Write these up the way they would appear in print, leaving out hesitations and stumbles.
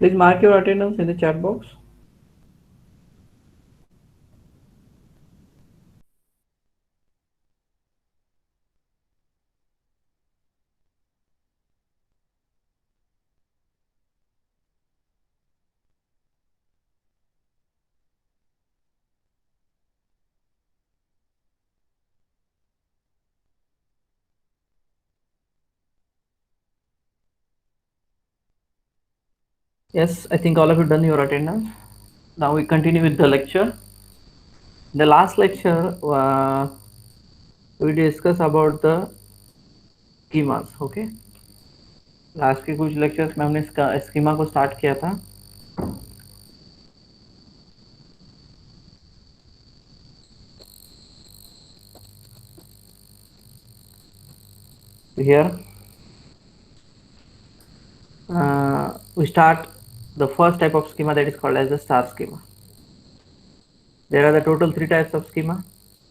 Please mark your attendance in the chat box. Yes, I think all of you done your attendance. Now we continue with the lecture. The last lecture we discuss about the schemas. Okay. Last के कुछ lectures में हमने schema को start किया था. Here we start the first type of schema, that is called as the star schema. There are the total 3 types of schema.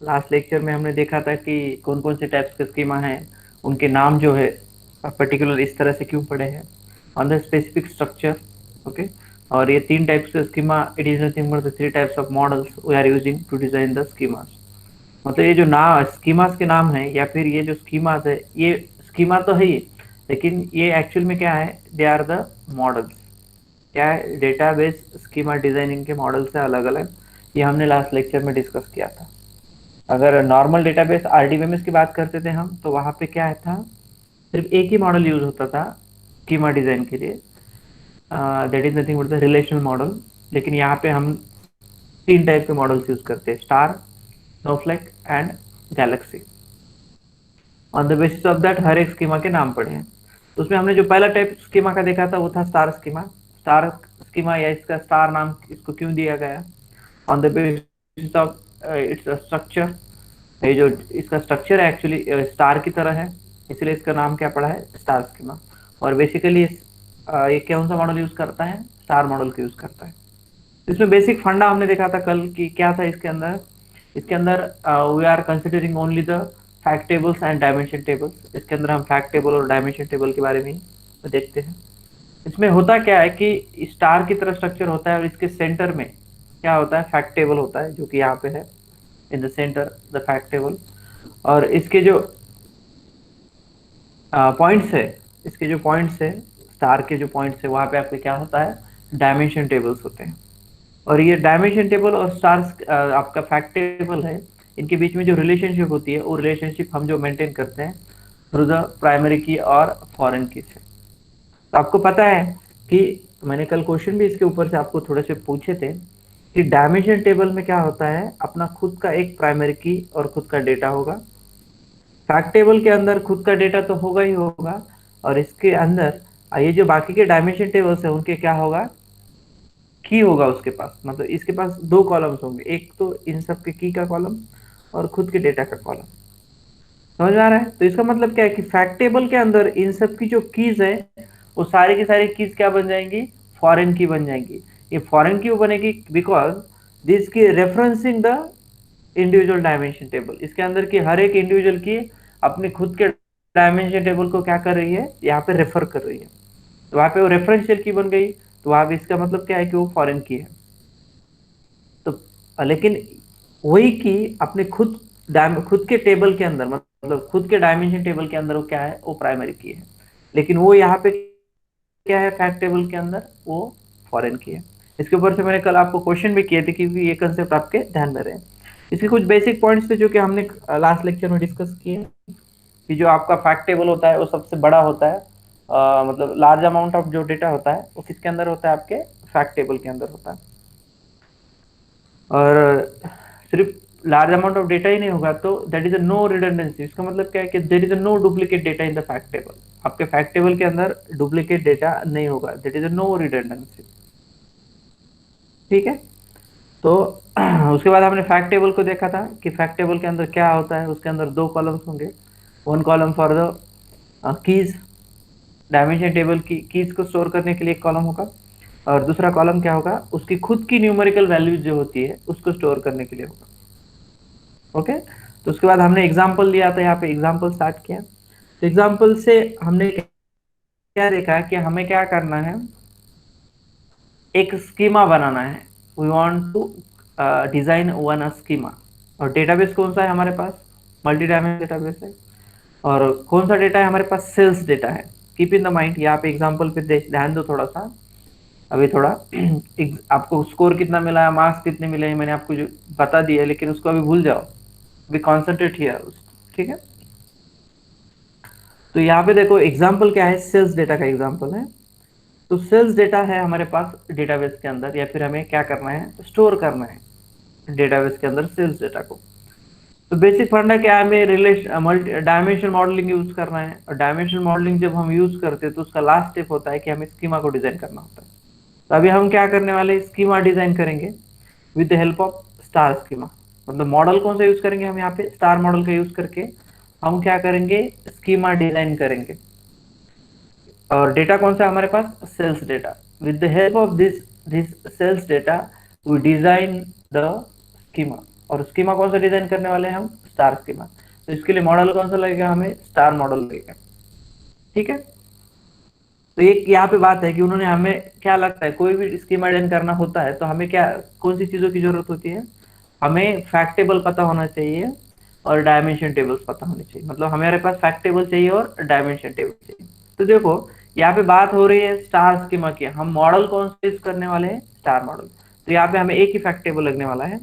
Last lecture में हमने देखा था कि कौन कौन से टाइप्स के स्कीमा हैं, उनके नाम जो है पर्टिकुलर इस तरह से क्यों पड़े हैं, on the specific structure. Okay. और ये 3 टाइप्स के schema, it is nothing but the 3 types of models we are using to design the schemas. मतलब ये जो नाम स्कीमास के नाम है या फिर ये जो स्कीमास है, ये स्कीमा तो है ही, लेकिन ये एक्चुअल में क्या है, दे आर द मॉडल्स. क्या है, डेटाबेस स्कीमा डिजाइनिंग के मॉडल्स है अलग अलग. ये हमने लास्ट लेक्चर में डिस्कस किया था. अगर नॉर्मल डेटाबेस आरडीबीएमएस की बात करते थे हम, तो वहां पे क्या था, सिर्फ एक ही मॉडल यूज होता था स्कीमा डिजाइन के लिए, that is nothing but the relational model. लेकिन यहाँ पे हम 3 टाइप के मॉडल्स यूज करते हैं, star, snowflake and galaxy. On the basis of that हर एक स्कीमा के नाम पड़े हैं. तो उसमें हमने जो पहला टाइप स्कीमा का देखा था वो था स्टार स्कीमा. स्टार स्कीमा या इसका स्टार नाम इसको क्यों दिया गया, on the basis of its structure. ये जो इसका स्ट्रक्चर है एक्चुअली स्टार की तरह है, इसलिए इसका नाम क्या पड़ा है, स्टार स्कीमा. और बेसिकली ये कौन सा मॉडल यूज करता है, स्टार मॉडल को यूज करता है. इसमें बेसिक फंडा हमने देखा था कल कि क्या था इसके अंदर. इसके अंदर we are considering only the fact tables and dimension tables. इसके अंदर हम फैक्ट टेबल और डायमेंशन टेबल के बारे में देखते हैं. इसमें होता क्या है कि स्टार की तरह स्ट्रक्चर होता है और इसके सेंटर में क्या होता है, फैक्ट टेबल होता है, जो कि यहाँ पे है in the centre the fact table. और इसके जो पॉइंट्स है, इसके जो पॉइंट्स है, स्टार के जो पॉइंट्स है, वहाँ पे आपके क्या होता है, डायमेंशन टेबल्स होते हैं. और ये डायमेंशन टेबल और स्टार्स आपका फैक्ट टेबल है, इनके बीच में जो रिलेशनशिप होती है वो रिलेशनशिप हम जो मेंटेन करते हैं थ्रू द प्राइमरी की और फॉरेन की से. तो आपको पता है कि मैंने कल क्वेश्चन भी इसके ऊपर से आपको थोड़े से पूछे थे कि डायमेंशन टेबल में क्या होता है, अपना खुद का एक प्राइमरी की और खुद का डेटा होगा. फैक्ट टेबल के अंदर खुद का डेटा तो होगा ही होगा, और इसके अंदर ये जो बाकी के डायमेंशन टेबल्स है उनके क्या होगा, की होगा उसके पास. मतलब इसके पास 2 कॉलम्स होंगे, एक तो इन सब के की का कॉलम और खुद के डेटा का कॉलम. समझ में आ रहा है. तो इसका मतलब क्या है कि फैक्ट टेबल के अंदर इन सब की जो कीज है वो सारी की सारी कीज क्या बन जाएंगी, फॉरेन की बन जाएंगी. ये फॉरेन की बनेगी बिकॉज दिस की referencing the individual dimension table. इसके अंदर की हर एक इंडिविजुअल की अपने खुद के डायमेंशन टेबल को क्या कर रही है, यहाँ पे रेफर कर रही है. तो वहां पे वो रेफरेंशियल की बन गई, तो वहां पे इसका मतलब क्या है कि वो फॉरेन की है. तो लेकिन वही की अपने खुद के टेबल के अंदर, मतलब खुद के डायमेंशन टेबल के अंदर वो क्या है, वो प्राइमरी की है. लेकिन वो यहाँ पे क्या है, फैक्ट टेबल के अंदर वो फॉरेन की है. इसके ऊपर से मैंने कल आपको क्वेश्चन भी किए थे क्योंकि ये कंसेप्ट आपके ध्यान में रहे. इसके कुछ बेसिक पॉइंट्स थे जो कि हमने लास्ट लेक्चर में डिस्कस किए, कि जो आपका फैक्ट टेबल होता है वो सबसे बड़ा होता है. मतलब लार्ज अमाउंट ऑफ जो डेटा होता है वो किसके अंदर होता है, आपके फैक्ट टेबल के अंदर होता है. और सिर्फ लार्ज अमाउंट ऑफ डेटा ही नहीं होगा तो that is a no redundancy. इसका मतलब क्या है कि there is a no duplicate data in the fact table. आपके फैक्ट टेबल के अंदर डुप्लीकेट डेटा नहीं होगा, that is a no redundancy. ठीक है. तो उसके बाद हमने फैक्ट टेबल को देखा था कि फैक्ट टेबल के अंदर क्या होता है, उसके अंदर 2 कॉलम्स होंगे. One column for the keys, dimension table की कीज को स्टोर करने के लिए एक कॉलम होगा, और दूसरा कॉलम क्या होगा, उसकी खुद की न्यूमेरिकल वैल्यूज जो होती है उसको स्टोर करने के लिए होगा. ओके. तो उसके बाद हमने एग्जाम्पल लिया था, यहाँ पे एग्जाम्पल स्टार्ट किया. तो एग्जाम्पल से हमने क्या देखा कि हमें क्या करना है, एक स्कीमा बनाना है, we want to design one schema. और डेटाबेस कौन सा है हमारे पास? मल्टी डायमेंशनल डेटाबेस है। और कौन सा डेटा है हमारे पास? सेल्स डेटा है। कीप इन द माइंड, यहाँ पे एग्जांपल पे ध्यान दो थोड़ा सा। अभी थोड़ा आपको स्कोर कितना मिला है, मार्क्स कितने मिले हैं, मैंने आपको जो बता दिया, लेकिन उसको अभी भूल जाओ, अभी कॉन्सेंट्रेट हियर। ठीक है, तो यहाँ पे देखो एग्जाम्पल क्या है, सेल्स डेटा का एग्जाम्पल है। तो सेल्स डेटा है हमारे पास डेटाबेस के अंदर, या फिर हमें क्या करना है, स्टोर करना है डेटाबेस के अंदर सेल्स डेटा को। तो बेसिक फंडा क्या है, हमें relation multi dimension modelling use करना है। और डायमेंशन मॉडलिंग जब हम यूज करते हैं तो उसका लास्ट स्टेप होता है कि हमें स्कीमा को डिजाइन करना होता है। तो अभी हम क्या करने वाले, स्कीमा डिजाइन करेंगे with the help of star schema. मतलब मॉडल कौन सा यूज करेंगे हम यहाँ पे, स्टार मॉडल का यूज करके हम क्या करेंगे, स्कीमा डिजाइन करेंगे। और डेटा कौन सा है हमारे पास, sales data. With the help of this this sales data we design the schema. और स्कीमा कौन सा डिजाइन करने वाले हैं हम, स्टार स्कीमा। तो इसके लिए मॉडल कौन सा लगेगा, हमें स्टार मॉडल लगेगा। ठीक है, तो एक यहाँ पे बात है कि उन्होंने हमें क्या लगता है, कोई भी स्कीमा डिजाइन करना होता है तो हमें क्या, कौन सी चीजों की जरूरत होती है, हमें फैक्ट टेबल पता होना चाहिए और डायमेंशन टेबल्स पता होने चाहिए। मतलब हमारे पास फैक्ट टेबल चाहिए और डायमेंशन टेबल चाहिए। तो देखो यहाँ पे बात हो रही है स्टार स्कीमा की, हम मॉडल कौन सा यूज करने वाले हैं, स्टार मॉडल। तो यहाँ पे हमें एक ही फैक्ट टेबल लगने वाला है,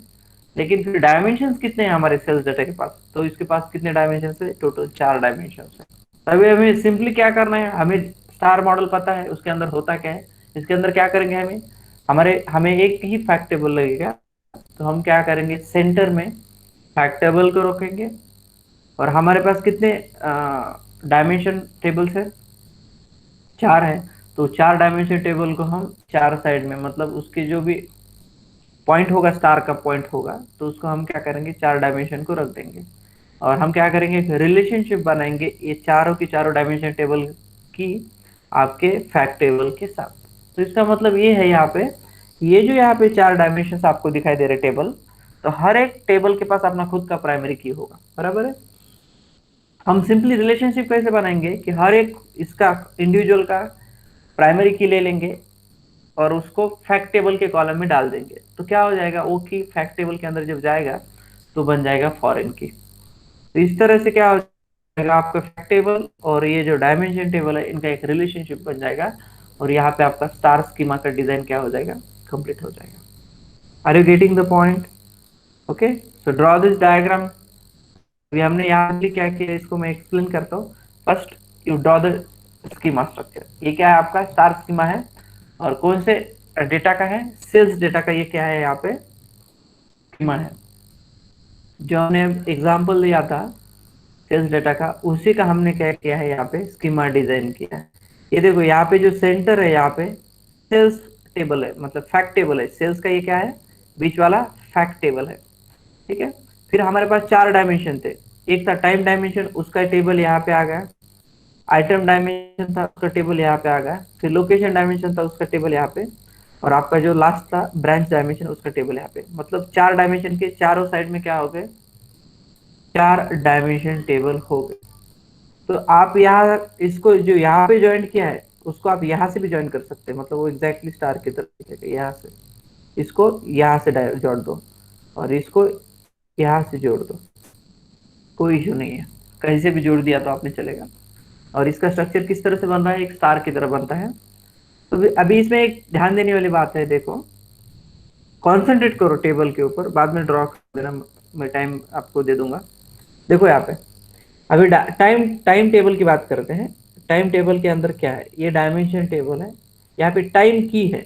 लेकिन फिर डायमेंशन कितने हैं हमारे सेल्स डेटा के पास, तो इसके पास कितने डायमेंशन है, टोटल 4 डायमेंशन है। तभी हमें सिंपली क्या करना है, हमें स्टार मॉडल पता है उसके अंदर होता क्या है। इसके अंदर क्या करेंगे, हमें एक ही फैक्ट टेबल लगेगा। तो हम क्या करेंगे, सेंटर में फैक्ट टेबल को रखेंगे। और हमारे पास कितने डायमेंशन टेबल्स है, 4 है। तो 4 डायमेंशन टेबल को हम 4 साइड में, मतलब उसके जो भी पॉइंट होगा, स्टार का पॉइंट होगा, तो उसको हम क्या करेंगे, 4 डायमेंशन को रख देंगे। और हम क्या करेंगे, रिलेशनशिप बनाएंगे ये चारों की चारों डायमेंशन टेबल की आपके फैक्ट टेबल के साथ। तो इसका मतलब ये है, यहाँ पे ये जो यहाँ पे 4 डायमेंशन आपको दिखाई दे रहे टेबल, तो हर एक टेबल के पास अपना खुद का प्राइमरी की होगा, बराबर है। हम सिंपली रिलेशनशिप कैसे बनाएंगे कि हर एक इसका इंडिविजुअल का प्राइमरी की ले लेंगे और उसको फैक्ट टेबल के कॉलम में डाल देंगे। तो क्या हो जाएगा, वो की फैक्ट टेबल के अंदर जब जाएगा तो बन जाएगा फॉरेन की। तो इस तरह से क्या हो जाएगा, आपका फैक्ट टेबल और ये जो डायमेंशन टेबल है इनका एक रिलेशनशिप बन जाएगा। और यहाँ पे आपका स्टार स्कीमा का डिजाइन क्या हो जाएगा, कंप्लीट हो जाएगा। Are you getting the point? Okay, so draw this diagram. अभी हमने यहाँ पे क्या किया, इसको मैं एक्सप्लेन करता हूँ। First you draw the schema structure. ये क्या है, आपका स्टार स्कीमा है। और कौन से डेटा का है, सेल्स डेटा का। ये क्या है, यहाँ पे स्कीमा है जो हमने एग्जाम्पल दिया था सेल्स डेटा का, उसी का हमने क्या किया है, यहाँ पे स्कीमा डिजाइन किया है। ये देखो यहाँ पे जो सेंटर है, यहाँ पे सेल्स टेबल है, मतलब फैक्ट टेबल है। सेल्स का ये क्या है, बीच वाला फैक्ट टेबल है। ठीक है, फिर हमारे पास 4 डायमेंशन थे। एक था टाइम डायमेंशन, उसका टेबल यहाँ पे आ गया। आइटम डायमेंशन था, उसका टेबल यहाँ पे आ गया। फिर लोकेशन डायमेंशन था, उसका टेबल यहाँ पे। और आपका जो लास्ट था ब्रांच डायमेंशन, उसका टेबल यहाँ पे। मतलब 4 डायमेंशन के चारों साइड में क्या हो गए, 4 डायमेंशन टेबल हो गए। तो आप यहाँ इसको जो यहाँ पे ज्वाइन किया है उसको आप यहाँ से भी ज्वाइन कर सकते हैं। मतलब वो एग्जैक्टली स्टार की तरफ दिखेगा, यहाँ से इसको यहाँ से जोड़ दो और इसको यहाँ से जोड़ दो, कोई इशू नहीं है। कहीं से भी जोड़ दिया तो आपने चलेगा। और इसका स्ट्रक्चर किस तरह से बन रहा है, एक स्टार की तरह बनता है। तो अभी इसमें एक ध्यान देने वाली बात है, देखो कॉन्सेंट्रेट करो टेबल के ऊपर, बाद में ड्रॉ कर देना, मैं टाइम आपको दे दूंगा। देखो यहाँ पे अभी टाइम टाइम टेबल की बात करते हैं। टाइम टेबल के अंदर क्या है, ये डायमेंशन टेबल है। यहाँ पे टाइम की है।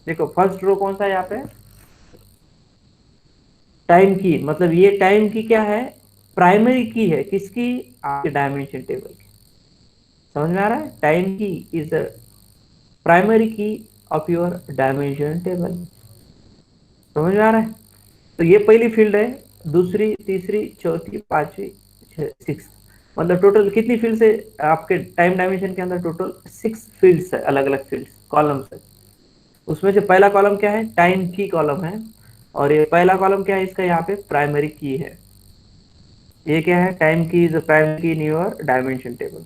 देखो फर्स्ट रो कौन सा है, यहाँ पे टाइम की, मतलब ये टाइम की क्या है, प्राइमरी की है किसकी, आपके डायमेंशन टेबल की। समझ में आ रहा है, टाइम की इज द प्राइमरी की ऑफ योर डायमेंशन टेबल। समझ में आ रहा है। तो ये पहली फील्ड है, दूसरी, तीसरी, चौथी, पांचवी, 6, मतलब टोटल कितनी फील्ड है आपके टाइम डायमेंशन के अंदर, टोटल 6 फील्ड्स है, अलग अलग फील्ड्स कॉलम्स है। उसमें से पहला कॉलम क्या है, टाइम की कॉलम है। और ये पहला कॉलम क्या है इसका, यहाँ पे प्राइमरी की है। ये क्या है, टाइम की इज प्राइमरी की इन योर डायमेंशन टेबल।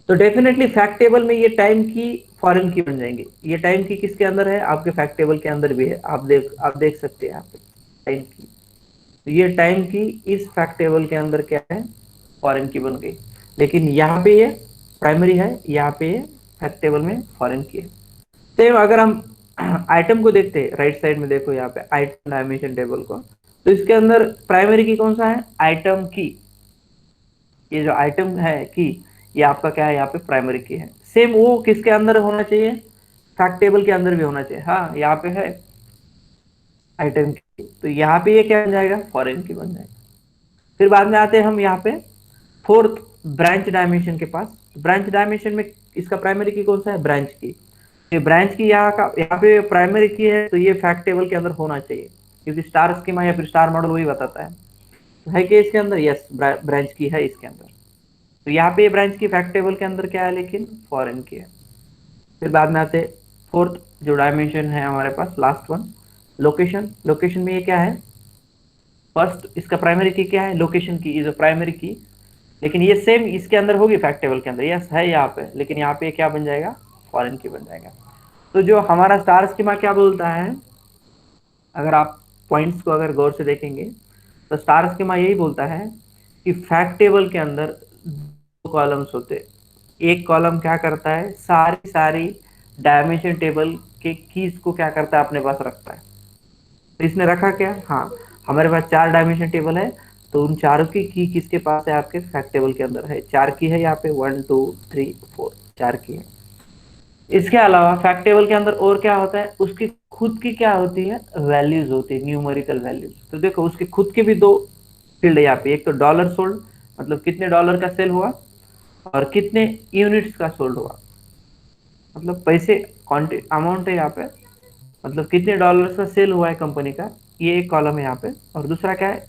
तो डेफिनेटली फैक्ट टेबल में ये टाइम की फॉरेन की बन जाएंगे। ये टाइम की किसके अंदर है, आपके फैक्ट टेबल के अंदर भी है, आप देख सकते हैं यहाँ पे टाइम की। तो ये टाइम की इस फैक्ट टेबल के अंदर क्या है, फॉरेन की बन गई। लेकिन यहाँ पे ये प्राइमरी है, यहाँ पे ये फैक्ट टेबल में फॉरेन की है। सेम अगर हम आइटम को देखते हैं, राइट साइड में देखो यहाँ पे आइटम डायमेंशन टेबल को, तो इसके अंदर प्राइमरी की कौन सा है, आइटम की। ये जो आइटम है की, ये आपका क्या है, यहाँ पे प्राइमरी की है। सेम वो किसके अंदर होना चाहिए, फैक्ट टेबल के अंदर भी होना चाहिए। हाँ यहाँ पे है आइटम की, तो यहाँ पे ये क्या बन जाएगा, फॉरेन की बन जाएगा। फिर बाद में आते हैं हम यहाँ पे फोर्थ ब्रांच डायमेंशन के पास। ब्रांच डायमेंशन में इसका प्राइमरी की कौन सा है, ब्रांच की। ये ब्रांच की यहाँ पे प्राइमरी की है, तो ये फैक्ट टेबल के अंदर होना चाहिए, क्योंकि स्टार स्कीमा या फिर स्टार मॉडल वही बताता है कि इसके अंदर, यस ब्रांच की है इसके अंदर। तो यहाँ पे ब्रांच की फैक्ट टेबल के अंदर क्या है, लेकिन फॉरेन की है। फिर बाद में आते फोर्थ जो डायमेंशन है हमारे पास, लास्ट वन, लोकेशन। लोकेशन में ये क्या है, फर्स्ट इसका प्राइमरी की क्या है, लोकेशन की इज अ प्राइमरी की। लेकिन ये सेम इसके अंदर होगी फैक्ट टेबल के अंदर, यस है यहाँ पे, लेकिन यहाँ पे क्या बन जाएगा, फॉरेन की बन जाएगा। तो जो हमारा स्टार स्कीमा क्या बोलता है, अगर आप पॉइंट्स को अगर गौर से देखेंगे, तो स्टार स्कीमा यही बोलता है कि फैक्ट टेबल के अंदर दो कॉलम्स होते हैं। एक कॉलम क्या करता है, सारी सारी डायमेंशन टेबल के कीज को क्या करता है, अपने पास रखता है। तो इसने रखा क्या, हाँ हमारे पास चार डायमेंशन टेबल है, तो उन चारों की किसके पास है, आपके फैक्ट टेबल के अंदर है। चार की है यहाँ पे, 1 2 3 4, चार की है। इसके अलावा फैक्ट टेबल के अंदर और क्या होता है, उसकी खुद की क्या होती है, वैल्यूज होती है, न्यूमेरिकल वैल्यूज। तो देखो उसके खुद के भी दो फील्ड है यहाँ पे, एक तो डॉलर सोल्ड, मतलब कितने डॉलर का सेल हुआ, और कितने यूनिट्स का सोल्ड हुआ, मतलब पैसे क्वांटिटी अमाउंट है यहाँ पे, मतलब कितने डॉलर का सेल हुआ है कंपनी का, ये एक कॉलम है यहाँ पे। और दूसरा क्या है,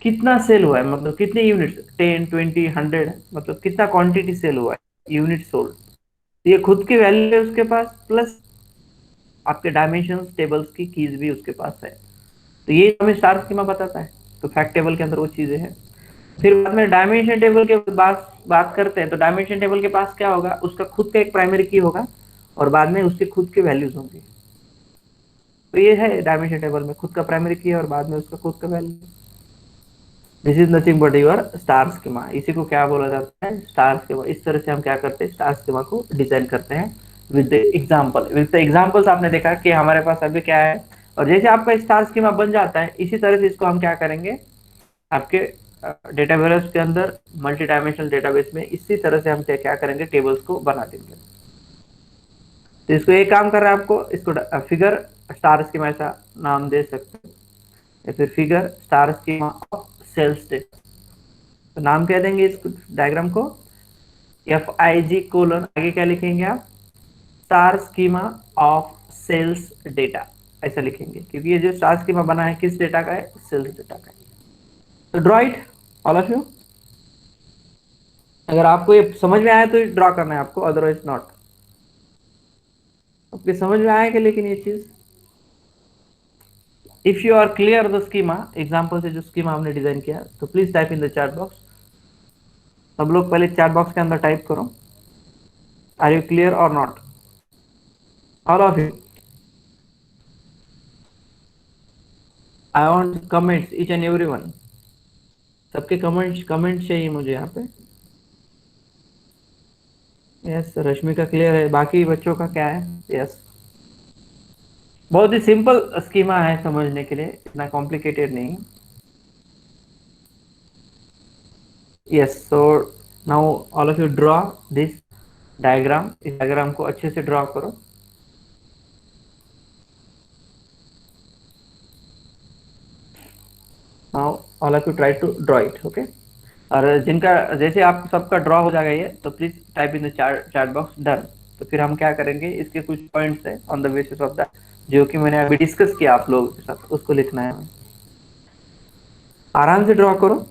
कितना सेल हुआ है, मतलब कितने यूनिट्स, 10 20 100, मतलब कितना क्वांटिटी सेल हुआ है, यूनिट सोल्ड। ये खुद की वैल्यू है उसके पास, प्लस आपके डायमेंशन टेबल्स की कीज भी उसके पास है। तो ये हमें स्टार स्कीमा बताता है। तो फैक्ट टेबल के अंदर वो चीजें हैं। फिर बाद में डायमेंशन टेबल के बात करते हैं, तो डायमेंशन टेबल के पास क्या होगा, उसका खुद का एक प्राइमरी की होगा, और बाद में उसके खुद के वैल्यूज होंगे। तो ये है डायमेंशन टेबल में खुद का प्राइमरी की है, और बाद में उसका खुद का value. This is nothing but your star schema. इसी को क्या बोला जाता है, स्टार स्कीमा। इस तरह से हम क्या करते हैं, स्टार स्कीमा को डिजाइन करते हैं विद एग्जाम्पल। विद एग्जाम्पल्स आपने देखा कि हमारे पास अभी क्या है, और जैसे आपका स्टार स्कीमा बन जाता है, इसी तरह से इसको हम क्या करेंगे, आपके डेटाबेस के अंदर, मल्टी डायमेंशनल डेटाबेस में इसी तरह से हम क्या करेंगे, टेबल्स को बना देंगे। तो इसको एक काम कर रहा है आपको, इसको फिगर स्टार स्कीमा ऐसा नाम दे सकते हैं, या फिर figure star schema of sales data. तो नाम कह देंगे इस डायग्राम को, FIG: आगे क्या लिखेंगे आप, star schema of sales data, ऐसा लिखेंगे, क्योंकि ये जो स्टार स्कीमा बना है किस डेटा का है, सेल्स डेटा का है। तो draw it all of you. अगर आपको ये समझ में आया तो ड्रॉ करना है आपको, अदरवाइज नॉट। आपके समझ में आएगा, लेकिन ये चीज, if you are clear the schema, example से जो स्कीमा हमने डिजाइन किया, तो please type in the chat box. सब लोग पहले चैट बॉक्स के अंदर टाइप करो, आर यू क्लियर और not, all of you. I want comments, each and everyone. सबके कमेंट्स कमेंट्स चाहिए मुझे यहाँ पे। यस, रश्मि का क्लियर है, बाकी बच्चों का क्या है, यस। बहुत ही सिंपल स्कीमा है समझने के लिए, इतना कॉम्प्लिकेटेड नहीं है। Yes, so now all of you draw this diagram. इस डायग्राम को अच्छे से ड्रॉ करो। Now all of you try to draw it, okay. और जिनका जैसे आप सबका ड्रॉ हो जाएगा ये, तो please type in the chat box done. तो फिर हम क्या करेंगे, इसके कुछ पॉइंट्स है on the basis of that, जो कि मैंने अभी डिस्कस किया आप लोगों के साथ, उसको लिखना है। आराम से ड्रॉ करो।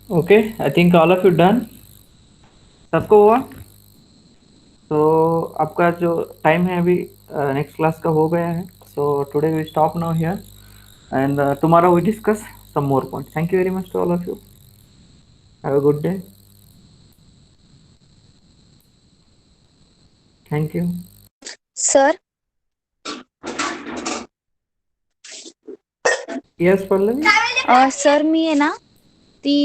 Okay, I think all of you done, सबको हुआ। तो आपका जो टाइम है अभी नेक्स्ट क्लास का हो गया है, so today we stop now here and tomorrow we discuss some more points. Thank you very much to all of you. Have a good day. Thank you. Sir Yes, Pallavi. Sir मी आहे ना ती